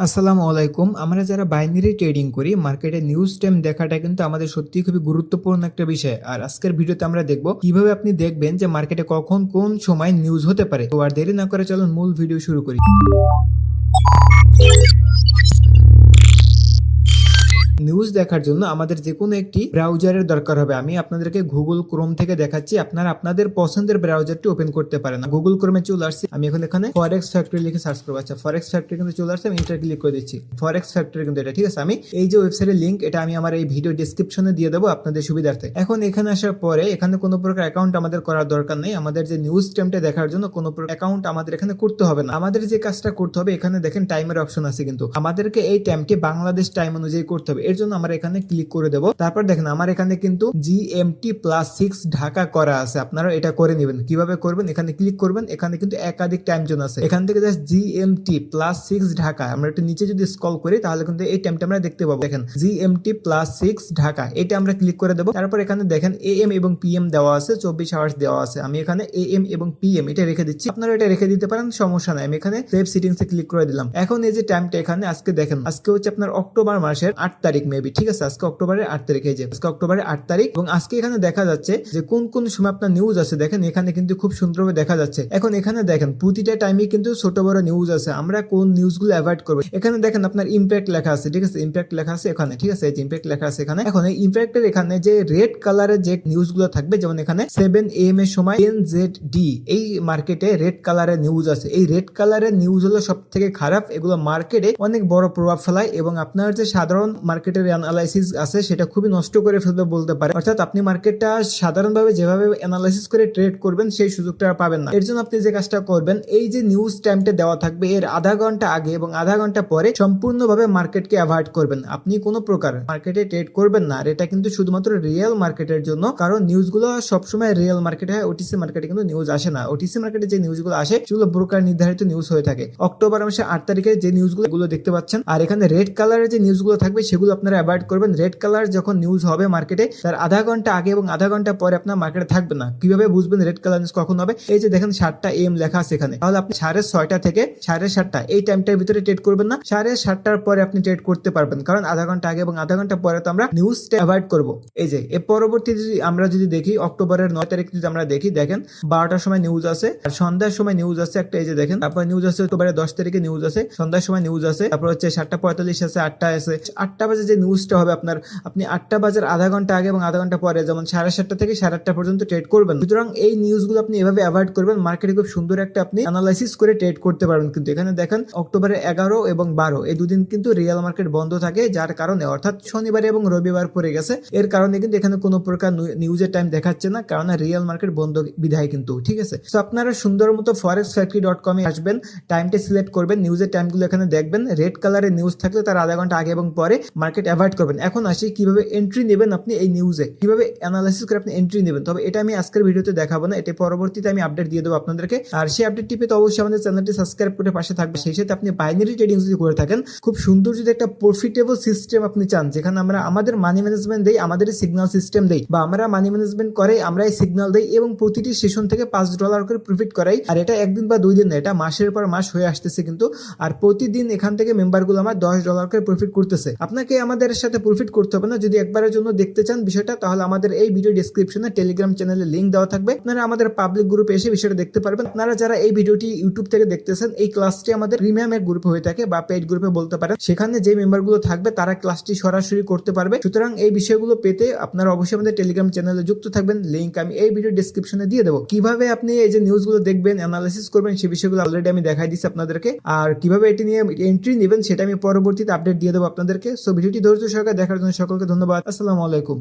আসসালামু আলাইকুম। আমরা যারা বাইনারি ট্রেডিং করি, মার্কেটে নিউজ টাইম দেখাটা কিন্তু আমাদের সত্যিই খুবই গুরুত্বপূর্ণ একটা বিষয়। আর আজকের ভিডিওতে আমরা দেখব কিভাবে আপনি দেখবেন যে মার্কেটে কখন কোন সময় নিউজ হতে পারে। তো আর দেরি না করে চলুন মূল ভিডিও শুরু করি। নিউজ দেখার জন্য আমাদের যে কোনো একটি ব্রাউজারের দরকার হবে। আমি আপনাদেরকে গুগল ক্রোম থেকে দেখাচ্ছি, আপনারা আপনাদের পছন্দের ব্রাউজারটি ওপেন করতে পারেন। গুগল ক্রোমে চলে আসছি, আমি এখন এখানে ফরেক্স ফ্যাক্টরি লিখে সার্চ করবো। আচ্ছা, ফরেক্স ফ্যাক্টরি কিন্তু চলে আসছে, আমি ইন্টার ক্লিক করে দিচ্ছি। ফরেক্স ফ্যাক্টরি কিন্তু এটা ঠিক আছে। আমি এই যে ওয়েবসাইটের লিঙ্ক, এটা আমি আমার এই ভিডিও ডিসক্রিপশনে দিয়ে দেবো আপনাদের সুবিধার্থে। এখন এখানে আসার পরে এখানে কোনো প্রকার অ্যাকাউন্ট আমাদের করার দরকার নেই। আমাদের যে নিউজ টাইমটা দেখার জন্য কোনো প্রকার অ্যাকাউন্ট আমাদের এখানে করতে হবে না। আমাদের যে কাজটা করতে হবে, এখানে দেখেন টাইমের অপশন আছে, কিন্তু আমাদেরকে এই টাইমটি বাংলাদেশ টাইম অনুযায়ী করতে হবে। এর জন্য আমরা এখানে ক্লিক করে দেবো। তারপর দেখেন আমার এখানে কিন্তু GMT+6 ঢাকা করা আছে। আপনারা এটা করে নেবেন। কিভাবে করবেন, এখানে ক্লিক করবেন। এখানে কিন্তু একাধিক টাইম জোন আছে, এখান থেকে জাস্ট GMT+6 ঢাকা আমরা একটু নিচে যদি স্ক্রল করি তাহলে কিন্তু এই টাইমটা আমরা দেখতে পাবো। দেখেন GMT+6 ঢাকা, এটা আমরা ক্লিক করে দেবো। তারপর এখানে দেখেন AM এবং PM দেওয়া আছে, 24 আওয়ার্স দেওয়া আছে। আমি এখানে AM এবং PM এটা রেখে দিচ্ছি। আপনারা এটা রেখে দিতে পারেন, সমস্যা নাই। আমি এখানে সেভ সেটিংসে ক্লিক করে দিলাম। এখন এই যে টাইমটা এখানে আজকে দেখেন, আজকে হচ্ছে আপনার অক্টোবর মাসের 8 তারিখ মেবি, ঠিক আছে। আজকে অক্টোবরের 8 তারিখ, এই যে আজকে অক্টোবরের 8 তারিখ, এবং আজকে এখানে দেখা যাচ্ছে যে কোন কোন সময় আপনার নিউজ আছে। দেখেন এখানে কিন্তু খুব সুন্দরভাবে দেখা যাচ্ছে। এখন এখানে দেখেন প্রতিটা টাইমে কিন্তু ছোট বড় নিউজ আছে। আমরা কোন নিউজগুলো অ্যাভয়েড করব, এখানে দেখেন আপনার ইম্প্যাক্ট লেখা আছে, ঠিক আছে। ইম্প্যাক্ট লেখা আছে এখানে, ঠিক আছে। এই যে ইম্প্যাক্ট লেখা আছে এখানে। এখন এই ইম্প্যাক্টের এখানে যে রেড কালারের যে নিউজগুলো থাকবে, যেমন এখানে 7 AM এর সময় NZD, এই মার্কেটে রেড কালারের নিউজ আছে। এই রেড কালারের নিউজ হলো সব থেকে খারাপ। এগুলো মার্কেটে অনেক বড় প্রভাব ফেলায় এবং আপনার যে সাধারণ মার্কেটের অ্যানালাইসিস আছে সেটা খুবই নষ্ট করে ফেলবে বলতে পারে। অর্থাৎ আপনি মার্কেটটা সাধারণভাবে যেভাবে অ্যানালাইসিস করে ট্রেড করবেন সেই সুযোগটা পাবেন না। এর জন্য আপনি যে কাজটা করবেন, এই যে নিউজ টাইমটা দেওয়া থাকবে এর আধা ঘন্টা আগে এবং আধা ঘন্টা পরে সম্পূর্ণভাবে মার্কেটকে অ্যাভয়েড করবেন। আপনি কোনো প্রকার মার্কেটে ট্রেড করবেন না। আর এটা কিন্তু শুধুমাত্র রিয়েল মার্কেটের জন্য, কারণ নিউজগুলো সবসময় রিয়েল মার্কেটে হয়, ওটিসি মার্কেটে কিন্তু নিউজ আসে না। ওটিসি মার্কেটে যে নিউজগুলো আসে সেগুলো ব্রোকার নির্ধারিত নিউজ হয়ে থাকে। অক্টোবর মাসের 8 তারিখে যে নিউজগুলো দেখতে পাচ্ছেন, আর এখানে রেড কালারের যে নিউজগুলো থাকবে সেগুলো আপনারা অ্যাভয়েড করবেন। রেড কালার যখন নিউজ হবে মার্কেটে, তার আধা ঘন্টা আগে এবং আধা ঘন্টা পরে আপনার মার্কেটে থাকবে না। কিভাবে বুঝবেন রেড কালার নিউজ কখন হবে? এই যে দেখেন 7টা AM লেখা আছে এখানে, তাহলে আপনি 6:30 থেকে 7:30 এই টাইমটার ভিতরে ট্রেড করবেন না। 7:30 পরে আপনি ট্রেড করতে পারবেন, কারণ আধা ঘন্টা আগে এবং আধা ঘন্টা পরে তো আমরা নিউজটা অ্যাভয়েড করব। এই যে এর পরবর্তী আমরা যদি দেখি, অক্টোবরের 9 তারিখ যদি আমরা দেখি, দেখেন 12টার সময় নিউজ আছে, আর সন্ধ্যার সময় নিউজ আছে একটা। এই যে দেখেন, তারপর নিউজ আছে অক্টোবরের 10 তারিখে নিউজ আছে, সন্ধ্যার সময় নিউজ আছে, তারপর হচ্ছে 7:45 আছে, 8টা আছে। 8টা বাজে যে নিউজটা হবে আপনার, আপনি 8টা বাজার আধা ঘন্টা আগে এবং আধা ঘন্টা পরে, যেমন 7:30 থেকে 8:30 পর্যন্ত ট্রেড করবেন। সুতরাং এই নিউজগুলো আপনি এভাবে অ্যাভয়েড করবেন। মার্কেটে খুব সুন্দর একটা আপনি অ্যানালাইসিস করে ট্রেড করতে পারবেন। কিন্তু এখানে দেখেন অক্টোবরের 11 এবং 12 এই দুদিন কিন্তু রিয়েল মার্কেট বন্ধ থাকে, যার কারণে অর্থাৎ শনিবার এবং রবিবার পড়ে গেছে। এর কারণে কিন্তু এখানে কোনো প্রকার নিউজের টাইম দেখাচ্ছে না, কারণ রিয়েল মার্কেট বন্ধ বিধায় কিন্তু, ঠিক আছে। তো আপনারা সুন্দর মতো forexfactory.com এ আসবেন, টাইমটা সিলেক্ট করবেন, নিউজের টাইমগুলো এখানে দেখবেন। রেড কালারের নিউজ থাকলে তার আধা ঘন্টা আগে এবং পরে মার্কেট অ্যাভয়েড করবেন। এখন আসি কিভাবে এন্ট্রি নেবেন আপনি এই নিউজে, কিভাবে অ্যানালাইসিস করে আপনি এন্ট্রি নেবেন। তবে এটা আমি আজকের ভিডিওতে দেখাবো না, এটা পরবর্তীতে আমি আপডেট দিয়ে দেবো আপনাদেরকে। আর সেই আপডেটটি পেতে অবশ্যই আমাদের চ্যানেলটি সাবস্ক্রাইব করে পাশে থাকবে। সেই সাথে আপনি বাইনারি ট্রেডিং যদি করে থাকেন, খুব সুন্দর যদি একটা প্রফিটেবল সিস্টেম আপনি চান, যেখানে আমরা আমাদের মানি ম্যানেজমেন্ট দেই, আমাদের সিগন্যাল সিস্টেম দেই, বা আমরা মানি ম্যানেজমেন্ট করে আমরা এই সিগন্যাল দেই এবং প্রতিটি সেশন থেকে $5 করে প্রফিট করাই। আর এটা একদিন বা 2 দিন না, এটা মাসের পর মাস হয়ে আসতেছে কিন্তু। আর প্রতিদিন এখান থেকে মেম্বারগুলো আমার $10 করে প্রফিট করতেছে। আপনাকে আমাদের সাথে প্রফিট করতে হবে না। যদি একবারের জন্য দেখতে চান বিষয়টা, তাহলে আমাদের এই ভিডিও ডেসক্রিপশনে টেলিগ্রাম চ্যানেলের লিংক দেওয়া থাকবে, আপনারা আমাদের পাবলিক গ্রুপে এসে বিষয়টা দেখতে পারবেন। আপনারা যারা এই ভিডিওটি ইউটিউব থেকে দেখতেছেন, এই ক্লাসটি আমাদের প্রিমিয়ামের গ্রুপে হয়ে থাকে বা পেইড গ্রুপে বলতে পারেন। সেখানে যে মেম্বারগুলো থাকবে তারা ক্লাসটি সরাসরি করতে পারবে। সুতরাং এই বিষয়গুলো পেতে আপনারা অবশ্যই আমাদের টেলিগ্রাম চ্যানেলে যুক্ত থাকবেন। লিংক আমি এই ভিডিও ডেসক্রিপশনে দিয়ে দেবো। কিভাবে আপনি এই যে নিউজগুলো দেখবেন, অ্যানালাইসিস করবেন, সেই বিষয়গুলো অলরেডি আমি দেখাই দিচ্ছি আপনাদেরকে। আর কিভাবে এটি নিয়ে এন্ট্রি নেবেন সেটা আমি পরবর্তীতে আপডেট দিয়ে দেবো আপনাদেরকে। সো ভিডিওটি ধৈর্য সহকারে দেখার জন্য সকলকে ধন্যবাদ। আসসালামু আলাইকুম।